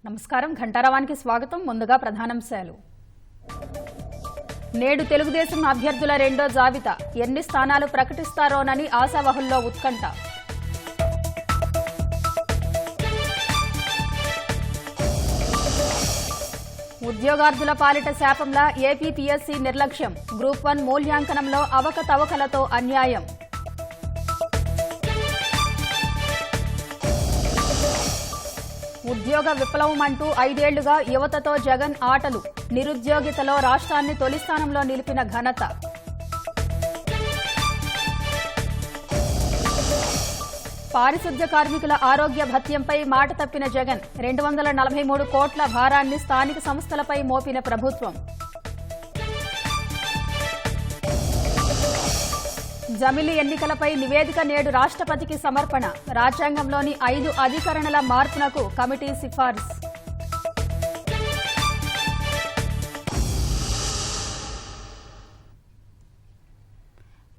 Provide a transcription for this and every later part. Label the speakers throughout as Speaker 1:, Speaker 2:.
Speaker 1: నమస్కారం ఘంటారావానికి స్వాగతం. ముందుగా ప్రధానాంశాలు. నేడు తెలుగుదేశం అభ్యర్థుల రెండో జాబితా ఎన్ని స్థానాలు ప్రకటిస్తారోనని ఆశావహుల్లో ఉత్కంఠ. ఉద్యోగార్థుల పాలిట శాపంలా ఏపీపీఎస్సీ నిర్లక్ష్యం. గ్రూప్ 1 మూల్యాంకనంలో అవకతవకలతో అన్యాయం. ఉద్యోగ విప్లవం అంటూ 5 ఏళ్లుగా యువతతో జగన్ ఆటలు. నిరుద్యోగితలో రాష్ట్రాన్ని తొలి స్థానంలో నిలిపిన ఘనత. పారిశుద్ధ్య కార్మికుల ఆరోగ్య భత్యంపై మాట తప్పిన జగన్. 243 కోట్ల భారాన్ని స్థానిక సంస్థలపై మోపిన ప్రభుత్వం. జమిలి ఎన్నికలపై నివేదిక నేడు రాష్ట్రపతికి సమర్పణ. రాజ్యాంగంలోని 5 అధికరణల మార్పునకు కమిటీ సిఫార్సు.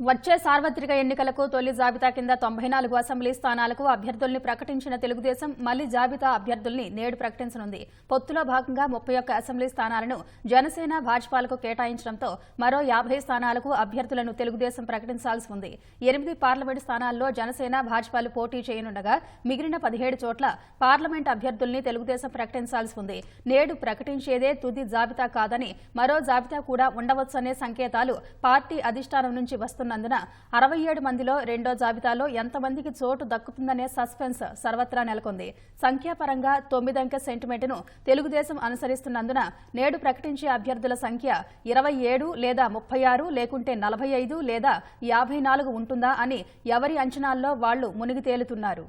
Speaker 1: వచ్చే సార్వత్రిక ఎన్నికలకు తొలి జాబితా కింద 94 అసెంబ్లీ స్థానాలకు అభ్యర్థుల్ని ప్రకటించిన తెలుగుదేశం మళ్లీ జాబితా అభ్యర్థుల్ని నేడు ప్రకటించనుంది. పొత్తులో భాగంగా 31 అసెంబ్లీ స్థానాలను జనసేన భాజపాలకు కేటాయించడంతో మరో 50 స్థానాలకు అభ్యర్థులను తెలుగుదేశం ప్రకటించాల్సి ఉంది. 8 పార్లమెంటు స్థానాల్లో జనసేన భాజపాలు పోటీ చేయనుండగా మిగిలిన 17 చోట్ల పార్లమెంట్ అభ్యర్థుల్ని తెలుగుదేశం ప్రకటించాల్సి ఉంది. నేడు ప్రకటించేదే తుది జాబితా కాదని, మరో జాబితా కూడా ఉండవచ్చనే సంకేతాలు పార్టీ అధిష్టానం నుంచి వస్తున్నాయి. 67 మందిలో రెండో జాబితాలో ఎంతమందికి చోటు దక్కుతుందనే సస్పెన్స్ సర్వత్రా నెలకొంది. సంఖ్యాపరంగా 9 అంకె సెంటిమెంట్ను తెలుగుదేశం అనుసరిస్తున్నందున నేడు ప్రకటించే అభ్యర్థుల సంఖ్య 27 లేదా 36 లేకుంటే 45 లేదా 54 ఉంటుందా అని ఎవరి అంచనాల్లో వాళ్లు మునిగి తేలుతున్నారు.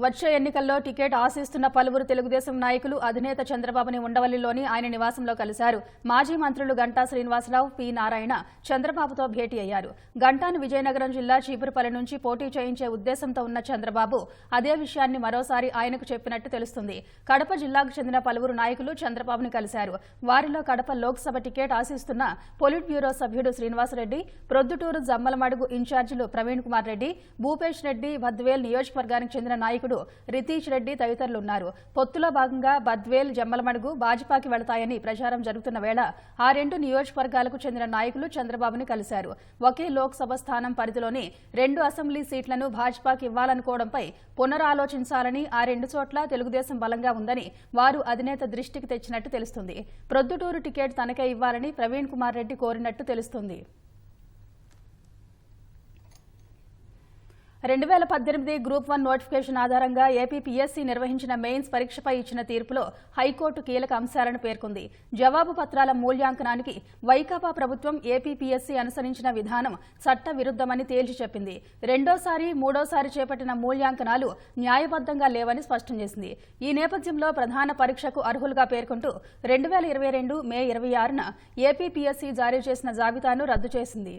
Speaker 1: వచ్చే ఎన్నికల్లో టికెట్ ఆశిస్తున్న పలువురు తెలుగుదేశం నాయకులు అధినేత చంద్రబాబుని ఉండవల్లిలోని ఆయన నివాసంలో కలిశారు. మాజీ మంత్రులు గంటా శ్రీనివాసరావు, పి నారాయణ చంద్రబాబుతో భేటీ అయ్యారు. గంటాను విజయనగరం జిల్లా చీపురుపల్లి నుంచి పోటీ చేయించే ఉద్దేశంతో ఉన్న చంద్రబాబు అదే విషయాన్ని మరోసారి ఆయనకు చెప్పినట్టు తెలుస్తుంది. కడప జిల్లాకు చెందిన పలువురు నాయకులు చంద్రబాబుని కలిశారు. వారిలో కడప లోక్సభ టికెట్ ఆశిస్తున్న పొలిట్ బ్యూరో సభ్యుడు శ్రీనివాసరెడ్డి, ప్రొద్దుటూరు జమ్మలమడుగు ఇన్ఛార్జీలు ప్రవీణ్ కుమార్ రెడ్డి, భూపేష్ రెడ్డి, బద్వేల్ నియోజకవర్గానికి చెందిన నాయకుడు రితీష్ రెడ్డి తదితరులున్నారు. పొత్తులో భాగంగా బద్వేల్, జమ్మలమడుగు భాజపాకి వెళతాయని ప్రచారం జరుగుతున్న వేళ ఆ 2 నియోజకవర్గాలకు చెందిన నాయకులు చంద్రబాబుని కలిశారు. ఒకే లోక్సభ స్థానం పరిధిలోని 2 అసెంబ్లీ సీట్లను భాజపాకి ఇవ్వాలనుకోవడంపై పునరాలోచించాలని, ఆ 2 చోట్ల తెలుగుదేశం బలంగా ఉందని వారు అధినేత దృష్టికి తెచ్చినట్టు తెలుస్తుంది. ప్రొద్దుటూరు టికెట్ తనకే ఇవ్వాలని ప్రవీణ్ కుమార్ రెడ్డి కోరినట్టు తెలుస్తుంది. 2018 గ్రూప్ 1 నోటిఫికేషన్ ఆధారంగా ఏపీపీఎస్సీ నిర్వహించిన మెయిన్స్ పరీక్షపై ఇచ్చిన తీర్పులో హైకోర్టు కీలక అంశాలను పేర్కొంది. జవాబు పత్రాల మూల్యాంకనానికి వైకాపా ప్రభుత్వం ఏపీపీఎస్సీ అనుసరించిన విధానం చట్ట విరుద్ధమని తేల్చి చెప్పింది. రెండోసారి, మూడోసారి చేపట్టిన మూల్యాంకనాలు న్యాయబద్ధంగా లేవని స్పష్టం చేసింది. ఈ నేపథ్యంలో ప్రధాన పరీక్షకు అర్హులుగా పేర్కొంటూ 2022 మే 26న ఏపీపీఎస్సీ జారీ చేసిన జాబితాను రద్దు చేసింది.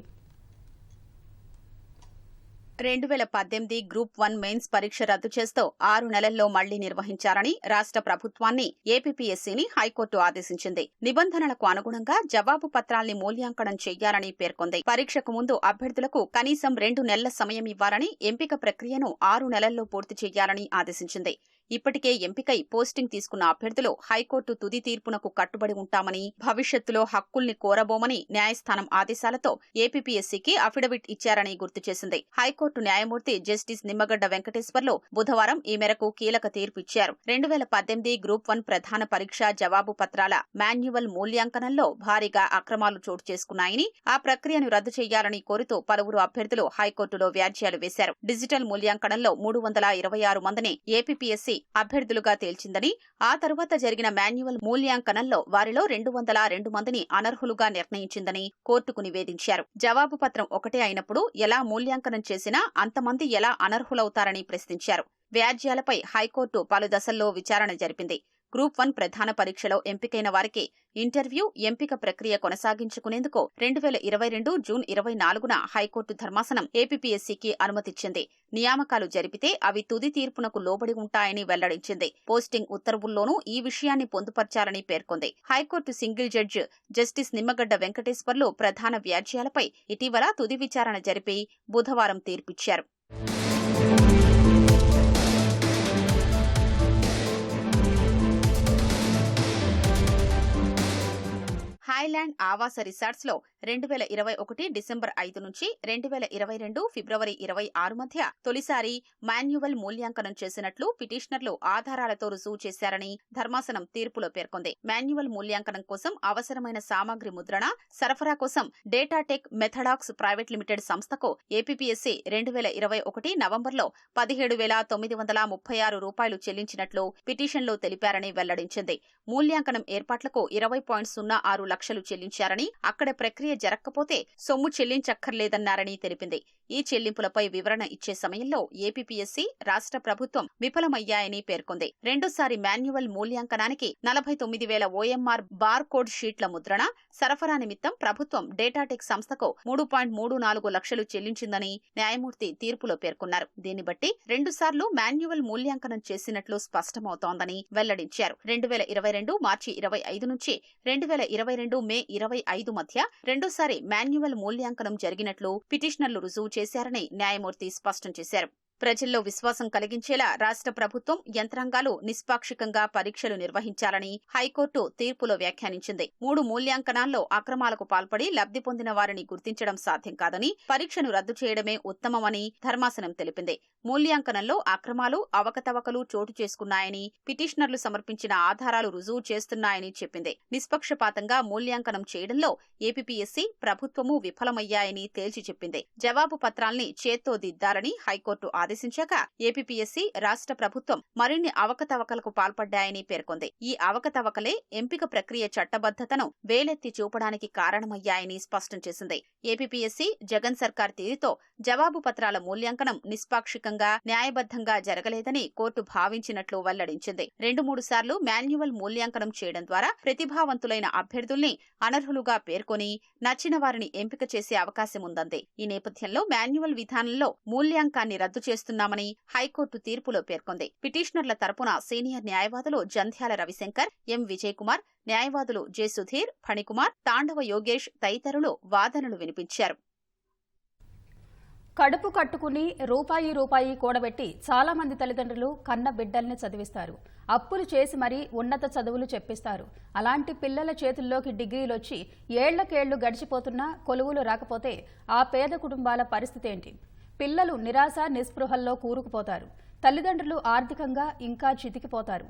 Speaker 2: 2018 గ్రూప్ 1 మెయిన్స్ పరీక్ష రద్దు చేస్తూ 6 నెలల్లో మళ్లీ నిర్వహించాలని రాష్ట్ర ప్రభుత్వాన్ని ఏపీపీఎస్సీని హైకోర్టు ఆదేశించింది. నిబంధనలకు అనుగుణంగా జవాబు పత్రాల్ని మూల్యాంకనం చేయాలని పేర్కొంది. పరీక్షకు ముందు అభ్యర్థులకు కనీసం 2 నెలల సమయం ఇవ్వాలని, ఎంపిక ప్రక్రియను 6 నెలల్లో పూర్తి చేయాలని ఆదేశించింది. ఇప్పటికే ఎంపికై పోస్టింగ్ తీసుకున్న అభ్యర్థులు హైకోర్టు తుది తీర్పునకు కట్టుబడి ఉంటామని, భవిష్యత్తులో హక్కుల్ని కోరబోమని న్యాయస్థానం ఆదేశాలతో ఏపీపీఎస్సీకి అఫిడవిట్ ఇచ్చారని గుర్తు చేసింది. హైకోర్టు న్యాయమూర్తి జస్టిస్ నిమ్మగడ్డ వెంకటేశ్వర్లు బుధవారం ఈ మేరకు కీలక తీర్పు ఇచ్చారు. 2018 గ్రూప్ 1 ప్రధాన పరీక్ష జవాబు పత్రాల మాన్యువల్ మూల్యాంకనంలో భారీగా అక్రమాలు చోటు చేసుకున్నాయని, ఆ ప్రక్రియను రద్దు చేయాలని కోరుతూ పలువురు అభ్యర్థులు హైకోర్టులో వ్యాజ్యాలు వేశారు. డిజిటల్ మూల్యాంకనంలో 326 మందిని ఏపీపీఎస్సీ అభ్యర్థులుగా తేల్చిందని, ఆ తరువాత జరిగిన మాన్యువల్ మూల్యాంకనంలో వారిలో 202 మందిని అనర్హులుగా నిర్ణయించిందని కోర్టుకు నివేదించారు. జవాబు పత్రం ఒకటే అయినప్పుడు ఎలా మూల్యాంకనం చేసినా అంతమంది ఎలా అనర్హులవుతారని ప్రశ్నించారు. వ్యాజ్యాలపై హైకోర్టు పలు దశల్లో విచారణ జరిపింది. గ్రూప్ 1 ప్రధాన పరీక్షలో ఎంపికైన వారికి ఇంటర్వ్యూ, ఎంపిక ప్రక్రియ కొనసాగించుకునేందుకు 2022 జూన్ 24న హైకోర్టు ధర్మాసనం ఏపీపీఎస్సీకి అనుమతిచ్చింది. నియామకాలు జరిపితే అవి తుది తీర్పునకు లోబడి ఉంటాయని వెల్లడించింది. పోస్టింగ్ ఉత్తర్వుల్లోనూ ఈ విషయాన్ని పొందుపర్చాలని పేర్కొంది. High court single judge justice Nimmagadda Venkateswarlu ప్రధాన వ్యాజ్యాలపై ఇటీవల తుది విచారణ జరిపి బుధవారం తీర్పిచ్చారు. ఐలాండ్ ఆవాస రిసార్ట్స్ లో 2021 డిసెంబర్ 5 నుంచి 2022 ఫిబ్రవరి 26 మధ్య తొలిసారి మాన్యువల్ మూల్యాంకనం చేసినట్లు పిటిషనర్లు ఆధారాలతో రుజువు చేశారని ధర్మాసనం తీర్పులో పేర్కొంది. మాన్యువల్ మూల్యాంకనం కోసం అవసరమైన సామాగ్రి ముద్రణ, సరఫరా కోసం డేటాటెక్ మెథడాక్స్ ప్రైవేట్ లిమిటెడ్ సంస్థకు ఏపీపీఎస్సీ 2021 నవంబర్లో 17,936 రూపాయలు చెల్లించినట్లు పిటిషన్లో తెలిపారని వెల్లడించింది. మూల్యాంకనం ఏర్పాట్లకు 20.06 లక్షలు చెల్లించారని, అక్కడ ప్రక్రియ జరగకపోతే సొమ్ము చెల్లించక్కర్లేదన్నారని తెలిపింది. ఈ చెల్లింపులపై వివరణ ఇచ్చే సమయంలో ఏపీపీఎస్సీ, రాష్ట్ర ప్రభుత్వం విఫలమయ్యాయని పేర్కొంది. రెండోసారి మాన్యువల్ మూల్యాంకనానికి 49,000 ఓఎంఆర్ బార్ కోడ్ షీట్ల ముద్రణ, సరఫరా నిమిత్తం ప్రభుత్వం డేటాటెక్ సంస్థకు 3.34 లక్షలు చెల్లించిందని న్యాయమూర్తి తీర్పులో పేర్కొన్నారు. దీన్ని బట్టి రెండుసార్లు మాన్యువల్ మూల్యాంకనం చేసినట్లు స్పష్టమవుతోందని వెల్లడించారు. 2022 మార్చి 25 నుంచి 2022 మే 25 మధ్య రెండోసారి మాన్యువల్ మూల్యాంకనం జరిగినట్లు పిటిషనర్లు రుజువు చేశారని న్యాయమూర్తి స్పష్టం చేశారు. ప్రజల్లో విశ్వాసం కలిగించేలా రాష్ట్ర ప్రభుత్వం, యంత్రాంగాలు నిష్పాక్షికంగా పరీక్షలు నిర్వహించాలని హైకోర్టు తీర్పులో వ్యాఖ్యానించింది. 3 మూల్యాంకనాల్లో అక్రమాలకు పాల్పడి లబ్ధి పొందిన వారిని గుర్తించడం సాధ్యం కాదని, పరీక్షను రద్దు చేయడమే ఉత్తమమని ధర్మాసనం తెలిపింది. మూల్యాంకనంలో అక్రమాలు, అవకతవకలు చోటు చేసుకున్నాయని, పిటిషనర్లు సమర్పించిన ఆధారాలు రుజువు చేస్తున్నాయని చెప్పింది. నిష్పక్షపాతంగా మూల్యాంకనం చేయడంలో ఏపీపీఎస్సీ, ప్రభుత్వము విఫలమయ్యాయని తేల్చి చెప్పింది. జవాబు పత్రాల్ని చేత్తో దిద్దాలని హైకోర్టు ఆదేశించాక ఏపీపీఎస్సీ, రాష్ట్ర ప్రభుత్వం మరిన్ని అవకతవకలకు పాల్పడ్డాయని పేర్కొంది. ఈ అవకతవకలే ఎంపిక ప్రక్రియ చట్టబద్ధతను వేలెత్తి చూపడానికి కారణమయ్యాయని స్పష్టం చేసింది. ఏపీపీఎస్సీ, జగన్ సర్కార్ తీరుతో జవాబు పత్రాల మూల్యాంకనం నిష్పాక్షికంగా, న్యాయబద్ధంగా జరగలేదని కోర్టు భావించినట్లు వెల్లడించింది. 2-3 సార్లు మాన్యువల్ మూల్యాంకనం చేయడం ద్వారా ప్రతిభావంతులైన అభ్యర్థుల్ని అనర్హులుగా పేర్కొని నచ్చిన వారిని ఎంపిక చేసే అవకాశం ఉందంది. ఈ నేపథ్యంలో మాన్యువల్ విధానంలో మూల్యాంకాన్ని రద్దు చేస్తున్నామని హైకోర్టు తీర్పులో పేర్కొంది. పిటిషనర్ల తరపున సీనియర్ న్యాయవాదులు జంధ్యాల రవిశంకర్, ఎం విజయ్ కుమార్, న్యాయవాదులు జె సుధీర్, ఫణికుమార్, తాండవ యోగేష్ తదితరులు వాదనలు వినిపించారు.
Speaker 1: కడుపు కట్టుకుని రూపాయి కూడబెట్టి చాలా మంది తల్లిదండ్రులు కన్న బిడ్డల్ని చదివిస్తారు. అప్పులు చేసి మరీ ఉన్నత చదువులు చెప్పిస్తారు. అలాంటి పిల్లల చేతుల్లోకి డిగ్రీలొచ్చి ఏళ్లకేళ్లు గడిచిపోతున్నా కొలువులు రాకపోతే ఆ పేద కుటుంబాల పరిస్థితి ఏంటి? పిల్లలు నిరాశ నిస్పృహల్లో కూరుకుపోతారు. తల్లిదండ్రులు ఆర్థికంగా ఇంకా చితికిపోతారు.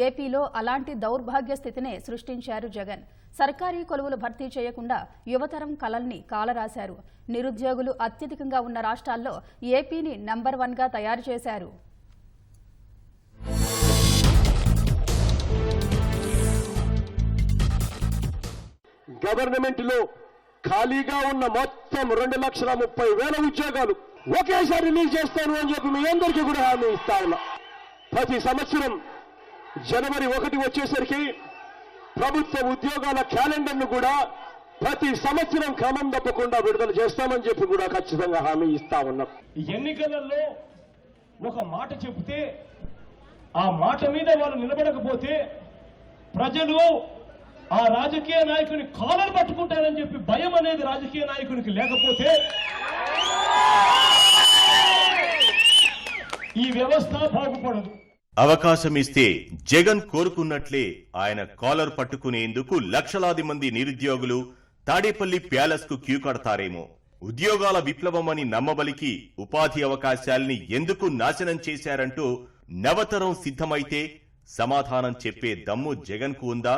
Speaker 1: ఏపీలో అలాంటి దౌర్భాగ్య స్థితినే సృష్టించారు జగన్. సర్కారీ కొలువులు భర్తీ చేయకుండా యువతరం కలల్ని కాలరాశారు. నిరుద్యోగులు అత్యధికంగా ఉన్న రాష్ట్రాల్లో ఏపీని నంబర్ 1గా తయారు చేశారు.
Speaker 3: గవర్నమెంట్ లో ఖాళీగా ఉన్న మొత్తం 2,30,000 ఉద్యోగాలు ఒకేసారి రిలీజ్ చేస్తాను అని చెప్పి మీ అందరికీ కూడా హామీ ఇస్తా ఉన్నా. ప్రతి సంవత్సరం జనవరి 1 వచ్చేసరికి ప్రభుత్వ ఉద్యోగాల క్యాలెండర్ను కూడా ప్రతి సంవత్సరం క్రమం తప్పకుండా విడుదల చేస్తామని చెప్పి కూడా ఖచ్చితంగా హామీ ఇస్తా ఉన్నాం.
Speaker 4: ఎన్నికలలో ఒక మాట చెబితే ఆ మాట మీద వాళ్ళు నిలబడకపోతే ప్రజలు ఆ రాజకీయ నాయకుని కాలర్ పట్టుకుంటారని చెప్పి భయం అనేది రాజకీయ నాయకునికి లేకపోతే ఈ వ్యవస్థ బాగుపడదు.
Speaker 5: అవకాశం ఇస్తే జగన్ కోరుకున్నట్లే ఆయన కాలర్ పట్టుకునేందుకు లక్షలాది మంది నిరుద్యోగులు తాడేపల్లి ప్యాలెస్ కు క్యూ కడతారేమో. ఉద్యోగాల విప్లవమని నమ్మబలికి ఉపాధి అవకాశాల్ని ఎందుకు నాశనం చేశారంటూ నవతరం సిద్ధమైతే సమాధానం చెప్పే దమ్ము జగన్ కు ఉందా?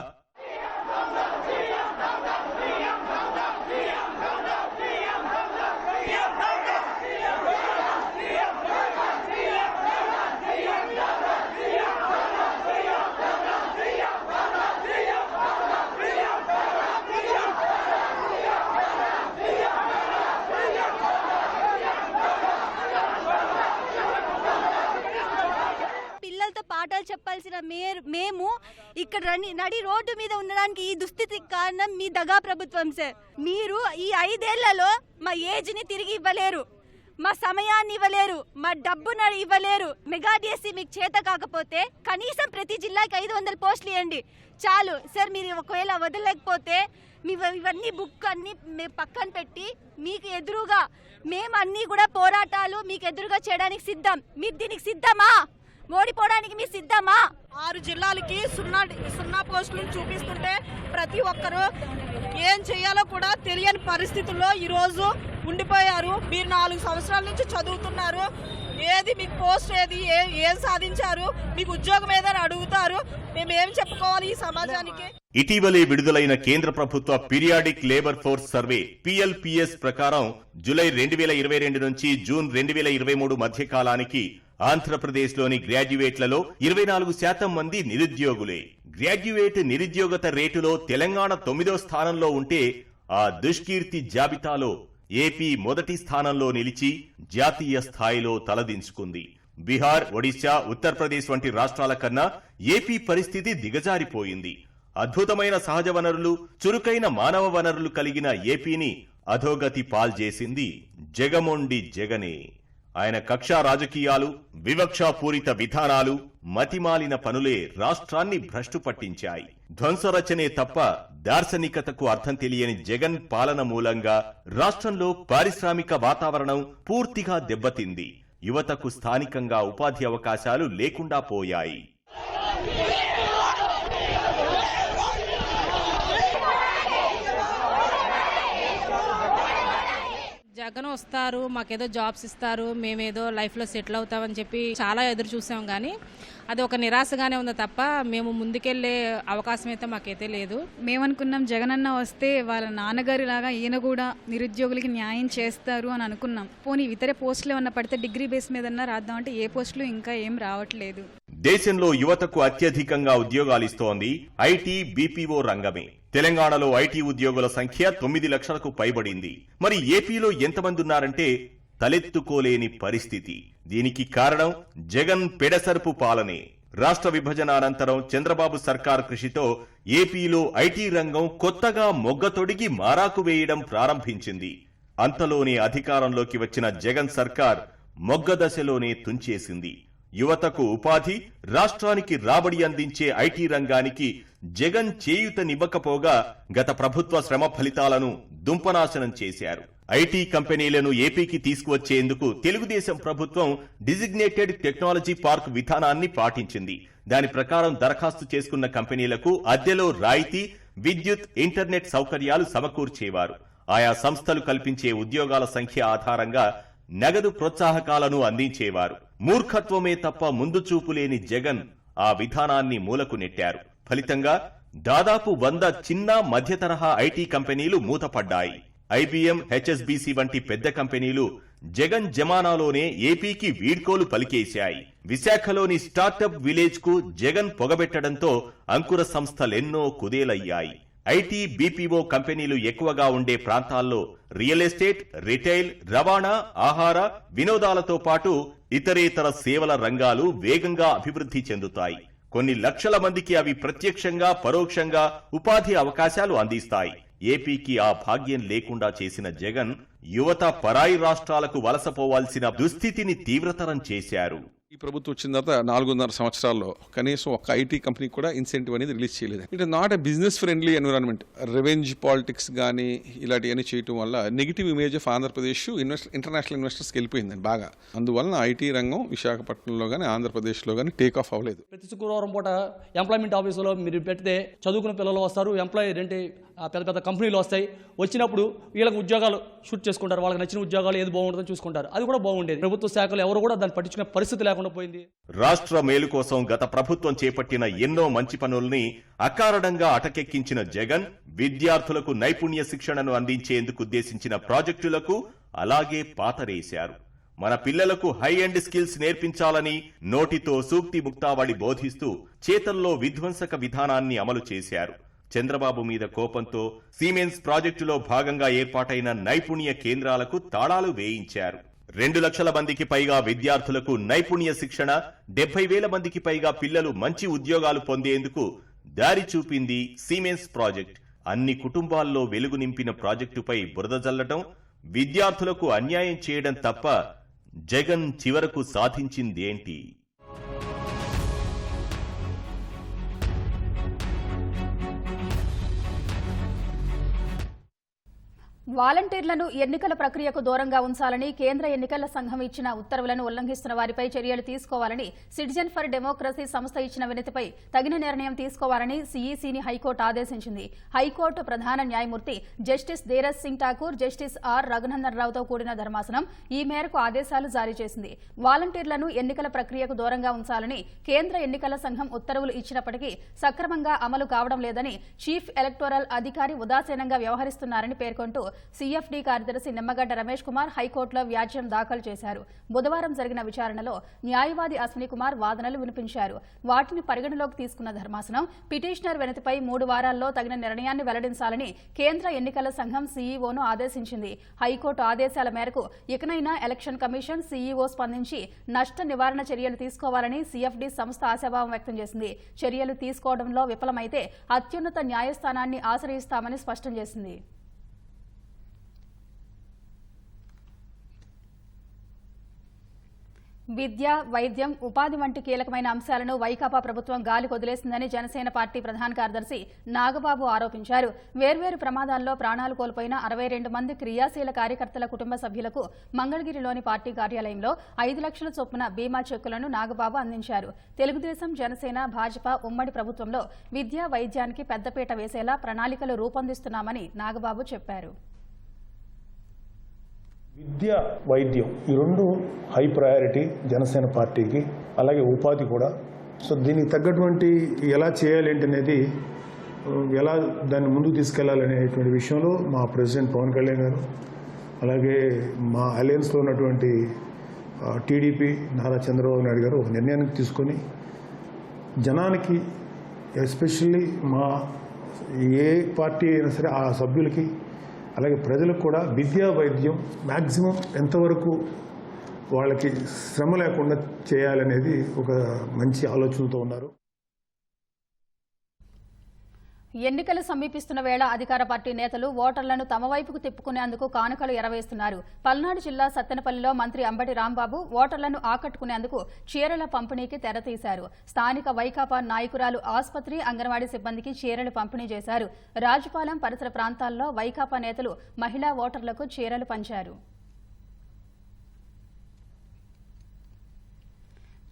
Speaker 6: పాఠాలు చెప్పాల్సిన మేము ఇక్కడ నడి రోడ్డు మీద ఉండడానికి ఈ దుస్థితికి కారణం మీ దగా ప్రభుత్వం సార్. మీరు ఈ 5 ఏళ్లలో మా ఏజ్ని తిరిగి ఇవ్వలేరు, మా సమయాన్ని ఇవ్వలేరు, మా డబ్బును ఇవ్వలేరు. మెగా డిఎస్సీ మీకు చేత కాకపోతే కనీసం ప్రతి జిల్లాకి 500 పోస్టులు ఇవ్వండి చాలు సార్. మీరు ఒకవేళ వదలలేకపోతే ఇవన్నీ బుక్ అన్ని పక్కన పెట్టి మీకు ఎదురుగా మేము అన్ని కూడా పోరాటాలు మీకు ఎదురుగా చేయడానికి సిద్ధం. మీరు దీనికి సిద్ధమా? ఓడిపోవడానికి మీ సిద్ధమా?
Speaker 7: 6 జిల్లాలకి సున్నా పోస్టులను చూపిస్తుంటే ప్రతి ఒక్కరూ ఏం చేయాలో కూడా తెలియని పరిస్థితుల్లో ఈరోజు ఉండిపోయారు. మీరు 4 సంవత్సరాల నుంచి చదువుతున్నారు, ఏది మీకు పోస్ట్ ఏది, ఏం సాధించారు, మీకు ఉద్యోగం ఏదని అడుగుతారు. మేము ఏం చెప్పుకోవాలి ఈ సమాజానికి?
Speaker 5: ఇటీవలే విడుదలైన కేంద్ర ప్రభుత్వ periodic labour force survey PLPS ప్రకారం జూలై 2022 నుంచి జూన్ 2023 మధ్య కాలానికి ఆంధ్రప్రదేశ్లోని గ్రాడ్యుయేట్లలో 24% మంది నిరుద్యోగులే. గ్రాడ్యుయేట్ నిరుద్యోగత రేటులో తెలంగాణ 9వ స్థానంలో ఉంటే ఆ దుష్కీర్తి జాబితాలో ఏపీ మొదటి స్థానంలో నిలిచి జాతీయ స్థాయిలో తలదించుకుంది. బీహార్, ఒడిశా, ఉత్తరప్రదేశ్ వంటి రాష్ట్రాల కన్నా ఏపీ పరిస్థితి దిగజారిపోయింది. అద్భుతమైన సహజ వనరులు, చురుకైన మానవ వనరులు కలిగిన ఏపీని అధోగతి పాల్జేసింది జగమొండి జగనే. ఆయన కక్షా రాజకీయాలు, వివక్షాపూరిత విధానాలు, మతిమాలిన పనులే రాష్ట్రాన్ని భ్రష్టు పట్టించాయి. ధ్వంసరచనే తప్ప దార్శనికతకు అర్థం తెలియని జగన్ పాలన మూలంగా రాష్ట్రంలో పారిశ్రామిక వాతావరణం పూర్తిగా దెబ్బతింది. యువతకు స్థానికంగా ఉపాధి అవకాశాలు లేకుండా పోయాయి.
Speaker 8: జగన్ వస్తారు, మాకేదో జాబ్స్ ఇస్తారు, మేమేదో లైఫ్లో సెటిల్ అవుతామని చెప్పి చాలా ఎదురు చూసాం. కానీ అది ఒక నిరాశగానే ఉంది తప్ప మేము ముందుకెళ్లే అవకాశం అయితే మాకైతే లేదు.
Speaker 9: మేమనుకున్నాం జగనన్న వస్తే వాళ్ళ నాన్నగారి లాగా ఈయన కూడా నిరుద్యోగులకి న్యాయం చేస్తారు అని అనుకున్నాం. పోనీ ఇతర పోస్టులు ఏమన్నా పడితే డిగ్రీ బేస్ మీద రాద్దాం అంటే ఏ పోస్టులు ఇంకా ఏం రావట్లేదు.
Speaker 5: దేశంలో యువతకు అత్యధికంగా ఉద్యోగాలిస్తోంది ఐటీ, BPO రంగమే. తెలంగాణలో ఐటీ ఉద్యోగుల సంఖ్య 9 లక్షలకు పైబడింది. మరి ఏపీలో ఎంతమంది ఉన్నారంటే తలెత్తుకోలేని పరిస్థితి. దీనికి కారణం జగన్ పెడసర్పు పాలనే. రాష్ట్ర విభజన అనంతరం చంద్రబాబు సర్కార్ కృషితో ఏపీలో ఐటీ రంగం కొత్తగా మొగ్గతొడిగి మారాకు వేయడం ప్రారంభించింది. అంతలోనే అధికారంలోకి వచ్చిన జగన్ సర్కార్ మొగ్గ దశలోనే తుంచేసింది. యువతకు ఉపాధి, రాష్ట్రానికి రాబడి అందించే ఐటీ రంగానికి జగన్ చేయూతనివ్వకపోగా గత ప్రభుత్వ శ్రమ ఫలితాలను దుంపనాశనం చేశారు. ఐటీ కంపెనీలను ఏపీకి తీసుకువచ్చేందుకు తెలుగుదేశం ప్రభుత్వం డిజిగ్నేటెడ్ టెక్నాలజీ పార్క్ విధానాన్ని పాటించింది. దాని ప్రకారం దరఖాస్తు చేసుకున్న కంపెనీలకు అద్దెలో రాయితీ, విద్యుత్, ఇంటర్నెట్ సౌకర్యాలు సమకూర్చేవారు. ఆయా సంస్థలు కల్పించే ఉద్యోగాల సంఖ్య ఆధారంగా నగదు ప్రోత్సాహకాలను అందించేవారు. మూర్ఖత్వమే తప్ప ముందు చూపులేని జగన్ ఆ విధానాన్ని మూలకు నెట్టారు. ఫలితంగా దాదాపు 100 చిన్న మధ్య తరహా ఐటీ కంపెనీలు మూతపడ్డాయి. IBM, HSBC వంటి పెద్ద కంపెనీలు జగన్ జమానాలోనే ఏపీకి వీడ్కోలు పలికేశాయి. విశాఖలోని స్టార్టప్ విలేజ్ కు జగన్ పొగబెట్టడంతో అంకుర సంస్థలెన్నో కుదేలయ్యాయి. ఐటీ, BPO కంపెనీలు ఎక్కువగా ఉండే ప్రాంతాల్లో రియల్ ఎస్టేట్, రిటైల్, రవాణా, ఆహార, వినోదాలతో పాటు ఇతరేతర సేవల రంగాలు వేగంగా అభివృద్ధి చెందుతాయి. కొన్ని లక్షల మందికి అవి ప్రత్యక్షంగా, పరోక్షంగా ఉపాధి అవకాశాలు అందిస్తాయి. ఏపీకి ఆ భాగ్యం లేకుండా చేసిన జగన్ యువత పరాయి రాష్ట్రాలకు వలసపోవాల్సిన దుస్థితిని తీవ్రతరం చేశారు.
Speaker 10: ఈ ప్రభుత్వం వచ్చిన తర్వాత 4.5 సంవత్సరాల్లో కనీసం ఒక ఐటీ కంపెనీ కూడా ఇన్సెంటివ్ అనేది రిలీజ్ చేయలేదు. It is not a business friendly environment. Revenge politics కానీ ఇలాంటివన్నీ చేయడం వల్ల negative image of Andhra Pradesh international ఇన్వెస్టర్స్కి వెళ్ళిపోయిందండి బాగా. అందువలన ఐటీ రంగం విశాఖపట్నంలో కానీ ఆంధ్రప్రదేశ్లో కానీ టేక్ ఆఫ్ అవ్వలేదు.
Speaker 11: ప్రతి శుక్రవారం పూట ఎంప్లాయ్మెంట్ ఆఫీసులో మీరు పెడితే చదువుకున్న పిల్లలు వస్తారు, ఎంప్లాయీ అంటే పెద్ద పెద్ద కంపెనీలు వస్తాయి. వచ్చినప్పుడు వీళ్ళకి ఉద్యోగాలు షూట్ చేసుకుంటారు, వాళ్ళకి నచ్చిన ఉద్యోగాలు ఏది బాగుంటుందో చూసుకుంటారు. అది కూడా బాగుండేది. ప్రభుత్వ శాఖలు ఎవరు కూడా దాన్ని పట్టించుకునే పరిస్థితి లేకుండా పోయింది.
Speaker 5: రాష్ట్ర మేలు కోసం గత ప్రభుత్వం చేపట్టిన ఎన్నో మంచి పనుల్ని అకారణంగా అటకెక్కించిన జగన్ విద్యార్థులకు నైపుణ్య శిక్షణను అందించేందుకు ఉద్దేశించిన ప్రాజెక్టులకు అలాగే పాతరేశారు. మన పిల్లలకు హై ఎండ్ స్కిల్స్ నేర్పించాలని నోటితో సూక్తి ముక్తావళి బోధిస్తూ చేతల్లో విధ్వంసక విధానాన్ని అమలు చేశారు. చంద్రబాబు మీద కోపంతో సిమెన్స్ ప్రాజెక్టులో భాగంగా ఏర్పాటైన నైపుణ్య కేంద్రాలకు తాళాలు వేయించారు. 2 లక్షల మందికి పైగా విద్యార్థులకు నైపుణ్య శిక్షణ, 70,000 మందికి పైగా పిల్లలు మంచి ఉద్యోగాలు పొందేందుకు దారి చూపింది సిమెన్స్ ప్రాజెక్ట్. అన్ని కుటుంబాల్లో వెలుగు నింపిన ప్రాజెక్టుపై బురద జల్లటం, విద్యార్థులకు అన్యాయం చేయడం తప్ప జగన్ చివరకు సాధించిందేంటి?
Speaker 1: వాలంటీర్లను ఎన్నికల ప్రక్రియకు దూరంగా ఉంచాలని కేంద్ర ఎన్నికల సంఘం ఇచ్చిన ఉత్తర్వులను ఉల్లంఘిస్తున్న వారిపై చర్యలు తీసుకోవాలని సిటిజన్ ఫర్ డెమోక్రసీ సంస్థ ఇచ్చిన వినతిపై తగిన నిర్ణయం తీసుకోవాలని సీఈసీని హైకోర్టు ఆదేశించింది. హైకోర్టు ప్రధాన న్యాయమూర్తి justice Dheeraj Singh Thakur, justice R Raghunandan రావుతో కూడిన ధర్మాసనం ఈ మేరకు ఆదేశాలు జారీ చేసింది. వాలంటీర్లను ఎన్నికల ప్రక్రియకు దూరంగా ఉంచాలని కేంద్ర ఎన్నికల సంఘం ఉత్తర్వులు ఇచ్చినప్పటికీ సక్రమంగా అమలు కావడం లేదని చీఫ్ ఎలక్టోరల్ అధికారి ఉదాసీనంగా వ్యవహరిస్తున్నారని పేర్కొంటూ సీఎఫ్డీ కార్యదర్శి నిమ్మగడ్డ రమేష్ కుమార్ హైకోర్టులో వ్యాజ్యం దాఖలు చేశారు. బుధవారం జరిగిన విచారణలో న్యాయవాది అశ్విని కుమార్ వాదనలు వినిపించారు. వాటిని పరిగణలోకి తీసుకున్న ధర్మాసనం పిటిషనర్ వినతిపై 3 వారాల్లో తగిన నిర్ణయాన్ని వెల్లడించాలని కేంద్ర ఎన్నికల సంఘం సీఈఓను ఆదేశించింది. హైకోర్టు ఆదేశాల మేరకు ఇకనైనా ఎలక్షన్ కమిషన్ సీఈఓ స్పందించి నష్ట నివారణ చర్యలు తీసుకోవాలని సీఎఫ్డీ సంస్థ ఆశాభావం వ్యక్తం చేసింది. చర్యలు తీసుకోవడంలో విఫలమైతే అత్యున్నత న్యాయస్థానాన్ని ఆశ్రయిస్తామని స్పష్టం చేసింది. విద్య, వైద్యం, ఉపాధి వంటి కీలకమైన అంశాలను వైకాపా ప్రభుత్వం గాలికి వదిలేసిందని జనసేన పార్టీ ప్రధాన కార్యదర్శి నాగబాబు ఆరోపించారు. వేర్వేరు ప్రమాదాల్లో ప్రాణాలు కోల్పోయిన 62 మంది క్రియాశీల కార్యకర్తల కుటుంబ సభ్యులకు మంగళగిరిలోని పార్టీ కార్యాలయంలో 5 లక్షల చొప్పున బీమా చెక్కులను నాగబాబు అందించారు. తెలుగుదేశం, జనసేన, భాజపా ఉమ్మడి ప్రభుత్వంలో విద్య, వైద్యానికి పెద్దపీట వేసేలా ప్రణాళికలు రూపొందిస్తున్నామని నాగబాబు చెప్పారు.
Speaker 12: విద్య, వైద్యం ఈ 2 హై ప్రయారిటీ జనసేన పార్టీకి. అలాగే ఉపాధి కూడా. సో దీనికి తగ్గటువంటి ఎలా చేయాలి అనేది, ఎలా దాన్ని ముందుకు తీసుకెళ్లాలనేటువంటి విషయంలో మా ప్రెసిడెంట్ పవన్ కళ్యాణ్ గారు, అలాగే మా అలయన్స్లో ఉన్నటువంటి టీడీపీ నారా చంద్రబాబు నాయుడు గారు ఒక నిర్ణయానికి తీసుకొని జనానికి, ఎస్పెషల్లీ మా ఏ పార్టీ అయినా సరే ఆ సభ్యులకి అలాగే ప్రజలకు కూడా విద్యా, వైద్యం మ్యాక్సిమం ఎంతవరకు వాళ్ళకి శ్రమ లేకుండా చేయాలనేది ఒక మంచి ఆలోచనతో ఉన్నారు.
Speaker 1: ఎన్నికలు సమీపిస్తున్న వేళ అధికార పార్టీ నేతలు ఓటర్లను తమ వైపుకు తిప్పుకునేందుకు కానుకలు ఎరవేస్తున్నారు. పల్నాడు జిల్లా సత్తెనపల్లిలో మంత్రి అంబటి రాంబాబు ఓటర్లను ఆకట్టుకునేందుకు చీరల పంపిణీకి తెరతీశారు. స్థానిక వైకాపా నాయకురాలు ఆసుపత్రి, అంగన్వాడీ సిబ్బందికి చీరలు పంపిణీ చేశారు. రాజుపాలెం పరిసర ప్రాంతాల్లో వైకాపా నేతలు మహిళా ఓటర్లకు చీరలు పంచారు.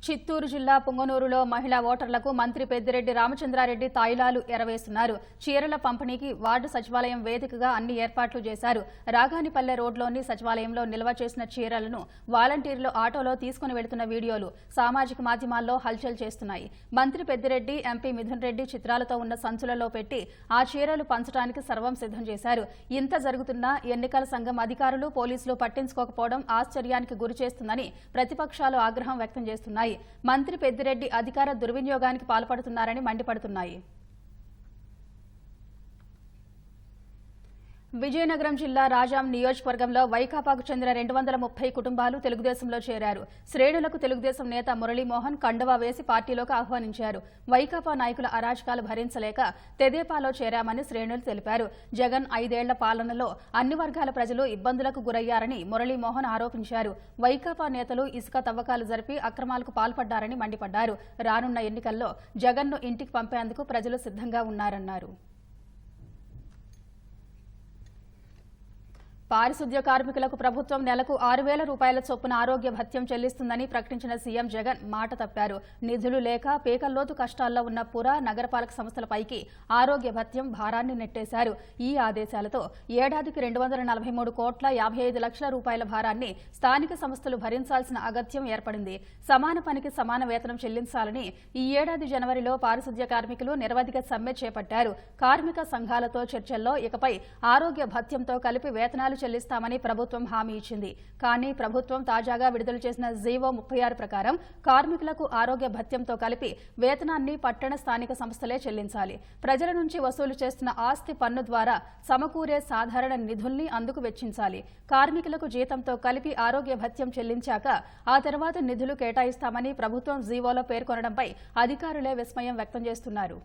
Speaker 1: చిత్తూరు జిల్లా పుంగనూరులో మహిళా ఓటర్లకు మంత్రి పెద్దిరెడ్డి రామచంద్రారెడ్డి తాయిలాలు ఎరవేస్తున్నారు. చీరల పంపిణీకి వార్డు సచివాలయం వేదికగా అన్ని ఏర్పాట్లు చేశారు. రాగానిపల్లె రోడ్లోని సచివాలయంలో నిల్వ చేసిన చీరలను వాలంటీర్లు ఆటోలో తీసుకుని వెళుతున్న వీడియోలు సామాజిక మాధ్యమాల్లో హల్చల్ చేస్తున్నాయి. మంత్రి పెద్దిరెడ్డి, ఎంపీ మిథున్ రెడ్డి చిత్రాలతో ఉన్న సంచులలో పెట్టి ఆ చీరలు పంచడానికి సర్వం సిద్ధం చేశారు. ఇంత జరుగుతున్నా ఎన్నికల సంఘం అధికారులు, పోలీసులు పట్టించుకోకపోవడం ఆశ్చర్యానికి గురిచేస్తుందని ప్రతిపక్షాలు ఆగ్రహం వ్యక్తం చేస్తున్నాయి. మంత్రి పెద్దిరెడ్డి అధికార దుర్వినియోగానికి పాల్పడుతున్నారని మండిపడుతున్నాయి. విజయనగరం జిల్లా రాజాం నియోజకవర్గంలో వైకాపాకు చెందిన 230 కుటుంబాలు తెలుగుదేశంలో చేరారు. శ్రేణులకు తెలుగుదేశం నేత మురళీమోహన్ కండువా వేసి పార్టీలోకి ఆహ్వానించారు. వైకాపా నాయకుల అరాచకాలు భరించలేక తెదేపాలో చేరామని శ్రేణులు తెలిపారు. జగన్ 5 ఏళ్ల పాలనలో అన్ని వర్గాల ప్రజలు ఇబ్బందులకు గురయ్యారని మురళీమోహన్ ఆరోపించారు. వైకాపా నేతలు ఇసుక తవ్వకాలు జరిపి అక్రమాలకు పాల్పడ్డారని మండిపడ్డారు. రానున్న ఎన్నికల్లో జగన్ను ఇంటికి పంపేందుకు ప్రజలు సిద్ధంగా ఉన్నారన్నారు. పారిశుద్ధ్య కార్మికులకు ప్రభుత్వం నెలకు 6,000 రూపాయల చొప్పున ఆరోగ్య భత్యం చెల్లిస్తుందని ప్రకటించిన సీఎం జగన్ మాట తప్పారు. నిధులు లేక పేకల్లోతు కష్టాల్లో ఉన్న పుర, నగరపాలక సంస్థలపైకి ఆరోగ్య భత్యం భారాన్ని నెట్టేశారు. ఈ ఆదేశాలతో ఏడాదికి 243 కోట్ల 55 లక్షల రూపాయల భారాన్ని స్థానిక సంస్థలు భరించాల్సిన అగత్యం ఏర్పడింది. సమాన పనికి సమాన వేతనం చెల్లించాలని ఈ ఏడాది జనవరిలో పారిశుద్ధ్య కార్మికులు నిరవధిక సమ్మె చేపట్టారు. కార్మిక సంఘాలతో చర్చల్లో ఇకపై ఆరోగ్య భత్యంతో కలిపి వేతనాలు చెల్లిస్తామని ప్రభుత్వం హామీ ఇచ్చింది. కానీ ప్రభుత్వం తాజాగా విడుదల చేసిన జీవో 36 ప్రకారం కార్మికులకు ఆరోగ్య భత్యంతో కలిపి వేతనాన్ని పట్టణ స్థానిక సంస్థలే చెల్లించాలి. ప్రజల నుంచి వసూలు చేస్తున్న ఆస్తి పన్ను ద్వారా సమకూరే సాధారణ నిధుల్ని అందుకు వెచ్చించాలి. కార్మికులకు జీతంతో కలిపి ఆరోగ్య భత్యం చెల్లించాక ఆ తర్వాత నిధులు కేటాయిస్తామని ప్రభుత్వం జీవోలో పేర్కొనడంపై అధికారులే విస్మయం వ్యక్తం చేస్తున్నారు.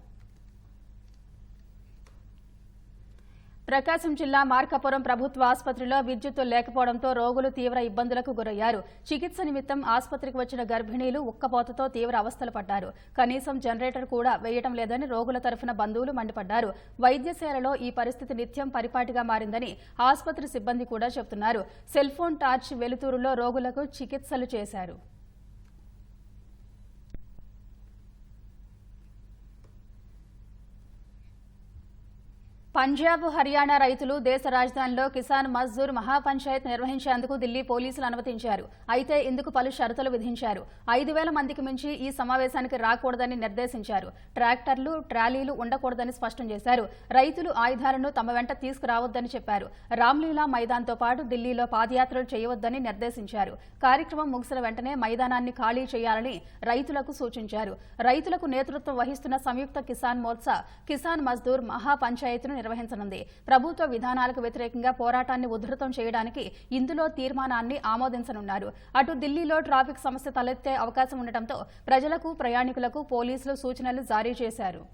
Speaker 1: ప్రకాశం జిల్లా మార్కాపురం ప్రభుత్వ ఆసుపత్రిలో విద్యుత్తు లేకపోవడంతో రోగులు తీవ్ర ఇబ్బందులకు గురయ్యారు. చికిత్స నిమిత్తం ఆసుపత్రికి వచ్చిన గర్భిణీలు ఉక్కపోతతో తీవ్ర అవస్థలు పడ్డారు. కనీసం జనరేటర్ కూడా వేయటం లేదని రోగుల తరఫున బంధువులు మండిపడ్డారు. వైద్యశాలలో ఈ పరిస్థితి నిత్యం పరిపాటిగా మారిందని ఆసుపత్రి సిబ్బంది కూడా చెబుతున్నారు. సెల్ ఫోన్ టార్చ్ వెలుతురులో రోగులకు చికిత్సలు చేశారు. పంజాబ్, హర్యానా రైతులు దేశ రాజధానిలో కిసాన్ మజ్దూర్ మహాపంచాయత్ నిర్వహించేందుకు ఢిల్లీ పోలీసులు అనుమతించారు. అయితే ఇందుకు పలు షరతులు విధించారు. 5,000 మందికి మించి ఈ సమావేశానికి రాకూడదని నిర్దేశించారు. ట్రాక్టర్లు, ట్రాలీలు ఉండకూడదని స్పష్టం చేశారు. రైతులు ఆయుధాలను తమ వెంట తీసుకురావద్దని చెప్పారు. రామ్లీలా మైదాన్తో పాటు ఢిల్లీలో పాదయాత్రలు చేయవద్దని నిర్దేశించారు. కార్యక్రమం ముగిసిన వెంటనే మైదానాన్ని ఖాళీ చేయాలని రైతులకు సూచించారు. రైతులకు నేతృత్వం వహిస్తున్న సంయుక్త కిసాన్ మోర్చా కిసాన్ మజ్దూర్ మహాపంచాయత్ను నిర్వహించనుంది. ప్రభుత్వ విధానాలకు వ్యతిరేకంగా పోరాటాన్ని ఉధృతం చేయడానికి ఇందులో తీర్మానాన్ని ఆమోదించనున్నారు. అటు ఢిల్లీలో ట్రాఫిక్ సమస్య తలెత్తే అవకాశం ఉండటంతో ప్రజలకు, ప్రయాణికులకు పోలీసులు సూచనలు జారీ చేశారు.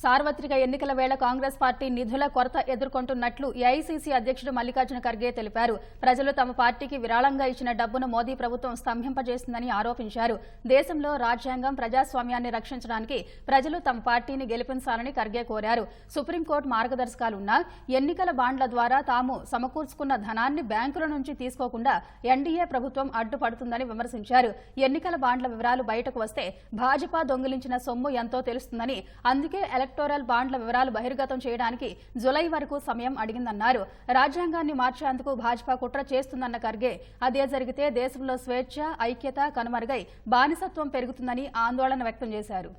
Speaker 1: సార్వత్రిక ఎన్నికల వేళ కాంగ్రెస్ పార్టీ నిధుల కొరత ఎదుర్కొంటున్నట్లు ఏఐసీసీ అధ్యక్షుడు మల్లికార్జున ఖర్గే తెలిపారు. ప్రజలు తమ పార్టీకి విరాళంగా ఇచ్చిన డబ్బును మోదీ ప్రభుత్వం స్తంభింపజేసిందని ఆరోపించారు. దేశంలో రాజ్యాంగం, ప్రజాస్వామ్యాన్ని రక్షించడానికి ప్రజలు తమ పార్టీని గెలిపించాలని ఖర్గే కోరారు. సుప్రీంకోర్టు మార్గదర్శకాలున్నా ఎన్నికల బాండ్ల ద్వారా తాము సమకూర్చుకున్న ధనాన్ని బ్యాంకుల నుంచి తీసుకోకుండా ఎన్డీఏ ప్రభుత్వం అడ్డుపడుతుందని విమర్శించారు. ఎన్నికల బాండ్ల వివరాలు బయటకు వస్తే భాజపా దొంగిలించిన సొమ్ము ఎంతో తెలుస్తుందని, అందుకే ఎలక్టోరల్ బాండ్ల వివరాలు బహిర్గతం చేయడానికి జులై వరకు సమయం అడిగిందన్నారు. రాజ్యాంగాన్ని మార్చేందుకు భాజపా కుట్ర చేస్తుందన్న ఖర్గే, అదే జరిగితే దేశంలో స్వేచ్ఛ, ఐక్యత కనుమరుగై బానిసత్వం పెరుగుతుందని ఆందోళన వ్యక్తం చేశారు.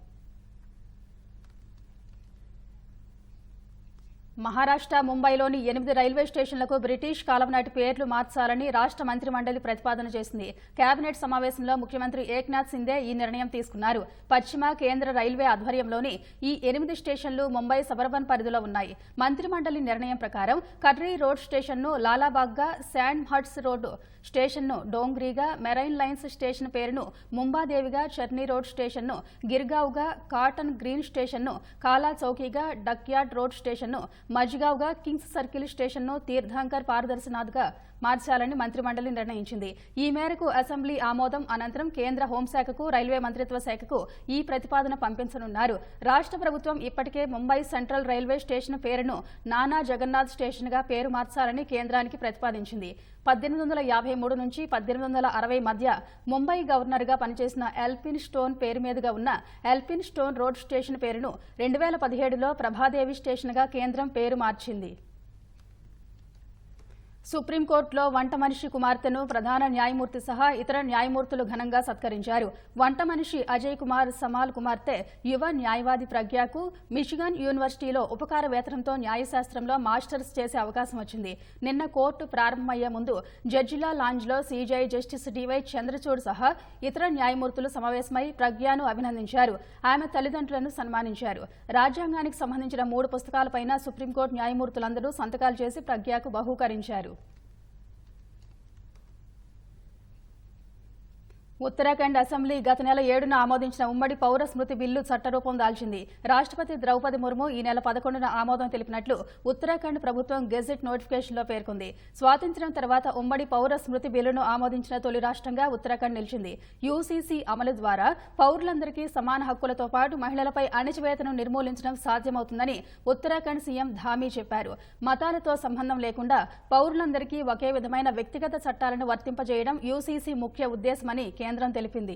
Speaker 1: మహారాష్ట్ర ముంబైలోని 8 రైల్వే స్టేషన్లకు బ్రిటిష్ కాలం నాటి పేర్లు మార్చాలని రాష్ట్ర మంత్రిమండలి ప్రతిపాదన చేసింది. కేబినెట్ సమావేశంలో ముఖ్యమంత్రి ఏక్నాథ్ సిందే ఈ నిర్ణయం తీసుకున్నారు. పశ్చిమ, కేంద్ర రైల్వే ఆధ్వర్యంలోని ఈ 8 స్టేషన్లు ముంబై సబర్బన్ పరిధిలో ఉన్నాయి. మంత్రిమండలి నిర్ణయం ప్రకారం కట్రీ రోడ్ స్టేషన్ను లాలాబాగ్గా, శాండ్ హట్స్ రోడ్ స్టేషన్ను డోంగ్రీగా, మెరైన్ లైన్స్ స్టేషన్ పేరును ముంబాదేవిగా, చర్నీ రోడ్ స్టేషన్ను గిర్గావ్గా, కాటన్ గ్రీన్ స్టేషన్ను కాలా చౌకీగా, డక్యార్డ్ రోడ్ స్టేషన్ను మజ్గావ్గా, కింగ్స్ సర్కిల్ స్టేషన్ను తీర్థంకర్ పారదర్శనాథ్గా మార్చాలని మంత్రిమండలి నిర్ణయించింది. ఈ మేరకు అసెంబ్లీ ఆమోదం అనంతరం కేంద్ర హోంశాఖకు, రైల్వే మంత్రిత్వ శాఖకు ఈ ప్రతిపాదన పంపించనున్నారు. రాష్ట్ర ప్రభుత్వం ఇప్పటికే ముంబై సెంట్రల్ రైల్వే స్టేషన్ పేరును నానా జగన్నాథ్ స్టేషన్గా పేరు మార్చాలని కేంద్రానికి ప్రతిపాదించింది. 1853 నుంచి 1860 మధ్య ముంబై గవర్నర్గా పనిచేసిన ఎల్పిన్ స్టోన్ పేరు మీదుగా ఉన్న ఎల్పిన్ స్టోన్ రోడ్ స్టేషన్ పేరును 2017లో ప్రభాదేవి స్టేషన్గా కేంద్రం పేరు మార్చింది. సుప్రీంకోర్టులో వంట మనిషి కుమార్తెను ప్రధాన న్యాయమూర్తి సహా ఇతర న్యాయమూర్తులు ఘనంగా సత్కరించారు. వంట మనిషి అజయ్ కుమార్ సమాల్ కుమార్తె యువ న్యాయవాది ప్రజ్ఞకు మిచిగన్ యూనివర్సిటీలో ఉపకార వేతనంతో న్యాయశాస్త్రంలో మాస్టర్స్ చేసే అవకాశం వచ్చింది. నిన్న కోర్టు ప్రారంభమయ్యే ముందు జడ్జిల లాంజ్లో సీజేఐ జస్టిస్ డివై చంద్రచూడ్ సహా ఇతర న్యాయమూర్తులు సమావేశమై ప్రజ్ఞను అభినందించారు. ఆమె తల్లిదండ్రులను సన్మానించారు. రాజ్యాంగానికి సంబంధించిన 3 పుస్తకాలపైన సుప్రీంకోర్టు న్యాయమూర్తులందరూ సంతకాలు చేసి ప్రజ్ఞకు బహూకరించారు. ఉత్తరాఖండ్ అసెంబ్లీ గత నెల 7న ఆమోదించిన ఉమ్మడి పౌర స్మృతి బిల్లు చట్టరూపం దాల్చింది. రాష్ట్రపతి ద్రౌపది ముర్ము ఈ నెల 11న ఆమోదం తెలిపినట్లు ఉత్తరాఖండ్ ప్రభుత్వం గెజెట్ నోటిఫికేషన్లో పేర్కొంది. స్వాతంత్ర్యం తర్వాత ఉమ్మడి పౌర స్మృతి బిల్లును ఆమోదించిన తొలి రాష్ట్రంగా ఉత్తరాఖండ్ నిలిచింది. యూసీసీ అమలు ద్వారా పౌరులందరికీ సమాన హక్కులతో పాటు మహిళలపై అణచివేతను నిర్మూలించడం సాధ్యమవుతుందని ఉత్తరాఖండ్ సీఎం ధామీ చెప్పారు. మతాలతో సంబంధం లేకుండా పౌరులందరికీ ఒకే విధమైన వ్యక్తిగత చట్టాలను వర్తింపజేయడం యూసీసీ ముఖ్య ఉద్దేశమని కేంద్రం తెలిపింది.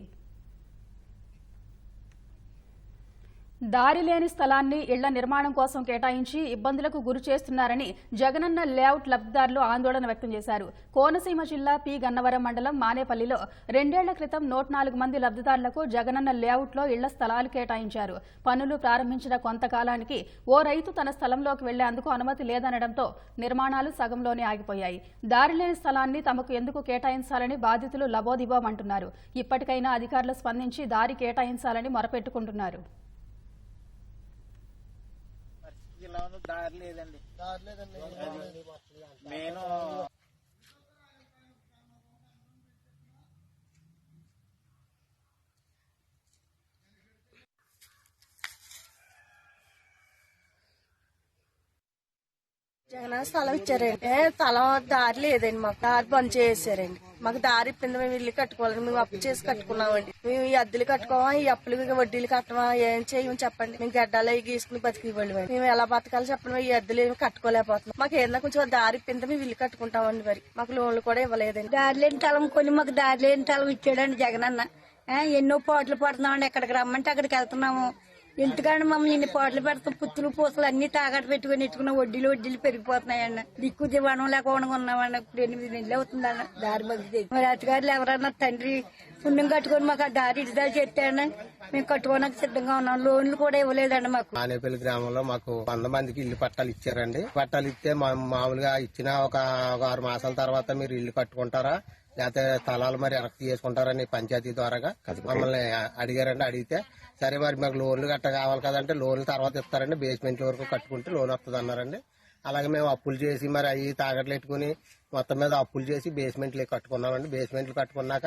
Speaker 1: దారి లేని స్థలాన్ని ఇళ్ల నిర్మాణం కోసం కేటాయించి ఇబ్బందులకు గురి చేస్తున్నారని జగనన్న లేఅవుట్ లబ్ధిదారులు ఆందోళన వ్యక్తం చేశారు. కోనసీమ జిల్లా పి గన్నవరం మండలం మానేపల్లిలో 2 ఏళ్ల క్రితం 104 మంది లబ్ధిదారులకు జగనన్న లేఅవుట్లో ఇళ్ల స్థలాలు కేటాయించారు. పనులు ప్రారంభించిన కొంతకాలానికి ఓ రైతు తన స్థలంలోకి వెళ్లేందుకు అనుమతి లేదనడంతో నిర్మాణాలు సగంలోనే ఆగిపోయాయి. దారి లేని స్థలాన్ని తమకు ఎందుకు కేటాయించాలని బాధితులు లబోదిబోమంటున్నారు. ఇప్పటికైనా అధికారులు స్పందించి దారి కేటాయించాలని మొరపెట్టుకుంటున్నారు.
Speaker 13: దారి లేదండి. నేను
Speaker 7: జగన్ స్థలం ఇచ్చారండి. స్థలం దారి లేదండి, మాకు దారి బంద్ చేసారండి. మాకు దారి ఇప్పింది, మేము ఇల్లు కట్టుకోవాలండి. మేము అప్పు చేసి కట్టుకున్నామండి. మేము ఈ అద్దెలు కట్టుకోవా, ఈ అప్పులకి వడ్డీలు కట్టమా, ఏం చేయమని చెప్పండి. మేము గడ్డలు అవి గీసుకుని బతికి ఇవ్వండి. మేము ఎలా బతకాలి చెప్పండి. ఈ అద్దెలు ఏమి కట్టుకోలేకపోతున్నాం. మాకు ఏదైనా కొంచెం దారి ఇప్పింది, మేము ఇల్లు కట్టుకుంటామండి. మరి మాకు లోన్లు కూడా ఇవ్వలేదండి.
Speaker 6: దారి లేని తలం కొని మాకు దారి లేని తలం ఇచ్చాడండి జగన్ అన్న. ఎన్నో పోట్లు పడుతున్నామండి, ఎక్కడికి రమ్మంటే అక్కడికి వెళ్తున్నాము. ఎందుకంటే మమ్మల్ని ఇన్ని పోట్లు పెడతాం, పుత్తులు పూసలు అన్ని తాగట్టు పెట్టుకుని ఎట్టుకున్న వడ్డీలు పెరిగిపోతున్నాయండి. దిక్కు దివాణం లేకుండా ఉన్నామండి. ఇప్పుడు 8 నెలలు అవుతుందన్న దారి బగ్గి. మరి అత్తగారులు ఎవరన్నా తండ్రి పుణ్యం కట్టుకొని మాకు ఆ దారి ఇటుదారి చెప్తాడని మేము కట్టుకోవడానికి సిద్ధంగా ఉన్నాం. లోన్లు కూడా ఇవ్వలేదండి మాకు.
Speaker 13: ఆనేపల్లి గ్రామంలో మాకు 100 మందికి ఇల్లు పట్టాలు ఇచ్చారండి. పట్టాలు ఇస్తే మామూలుగా ఇచ్చిన ఒక 6 మాసాల తర్వాత మీరు ఇల్లు కట్టుకుంటారా లేకపోతే స్థలాలు మరి వెనక్కి చేసుకుంటారని పంచాయతీ ద్వారాగా మమ్మల్ని అడిగారండి. అడిగితే సరే మరి మాకు లోన్లు గట్ట కావాలి కదంటే లోన్లు తర్వాత ఇస్తారండి, బేస్మెంట్ వరకు కట్టుకుంటే లోన్ వస్తుంది అన్నారండి. అలాగే మేము అప్పులు చేసి మరి అవి తాగట్లు పెట్టుకుని మొత్తం మీద అప్పులు చేసి బేస్మెంట్లు కట్టుకున్నామండి. బేస్మెంట్లు కట్టుకున్నాక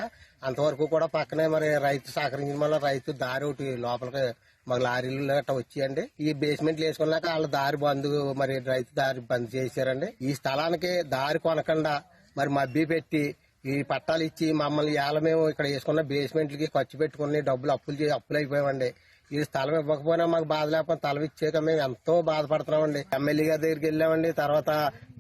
Speaker 13: అంతవరకు కూడా పక్కనే మరి రైతు సహకరించిన వల్ల రైతు దారి ఒకటి లోపలికి మాకు లారీలు గట్రా వచ్చాయండి. ఈ బేస్మెంట్లు వేసుకున్నాక వాళ్ళ దారి బంద్, మరి రైతు దారి బంద్ చేశారండి. ఈ స్థలానికి దారి కొనకుండా మరి మబ్బి పెట్టి ఈ పట్టాలు ఇచ్చి మమ్మల్ని ఇవాళ మేము ఇక్కడ వేసుకున్న బేస్మెంట్లకి ఖర్చు పెట్టుకుని అప్పులు అయిపోయామండి. ఈ స్థలం ఇవ్వకపోయినా మాకు బాధ లేకపోతే తలం ఇచ్చాక మేము ఎంతో బాధపడుతున్నామండి. ఎమ్మెల్యే గారి దగ్గరికి వెళ్ళామండి, తర్వాత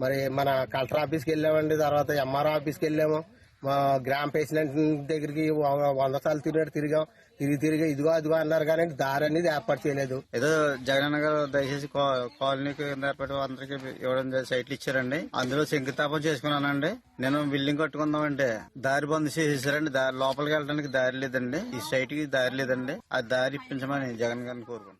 Speaker 13: మరి మన కలెక్టర్ ఆఫీస్కి వెళ్ళామండి, తర్వాత ఎంఆర్ఓ ఆఫీస్కి వెళ్ళాము, మా గ్రామ ప్రెసిడెంట్ దగ్గరికి 100 సార్లు తిరిగాం. తిరిగి ఇదిగో అదిగో అన్నారు కానీ దారి అనేది ఏర్పాటు చేయలేదు.
Speaker 14: ఏదో జగనన్న గారు దయచేసి కాలనీకి ఏర్పాటు అందరికి ఇవ్వడం సైట్లు ఇచ్చారండి. అందులో శంకుస్థాపన చేసుకున్నానండి. నేను బిల్డింగ్ కట్టుకుందామంటే దారి బంద్ చేసేసారండి. దారి లోపలికి వెళ్ళడానికి దారి లేదండి. ఈ సైట్ కి దారి లేదండి. ఆ దారి ఇప్పించమని జగన్ గారిని కోరుకుంటున్నాను.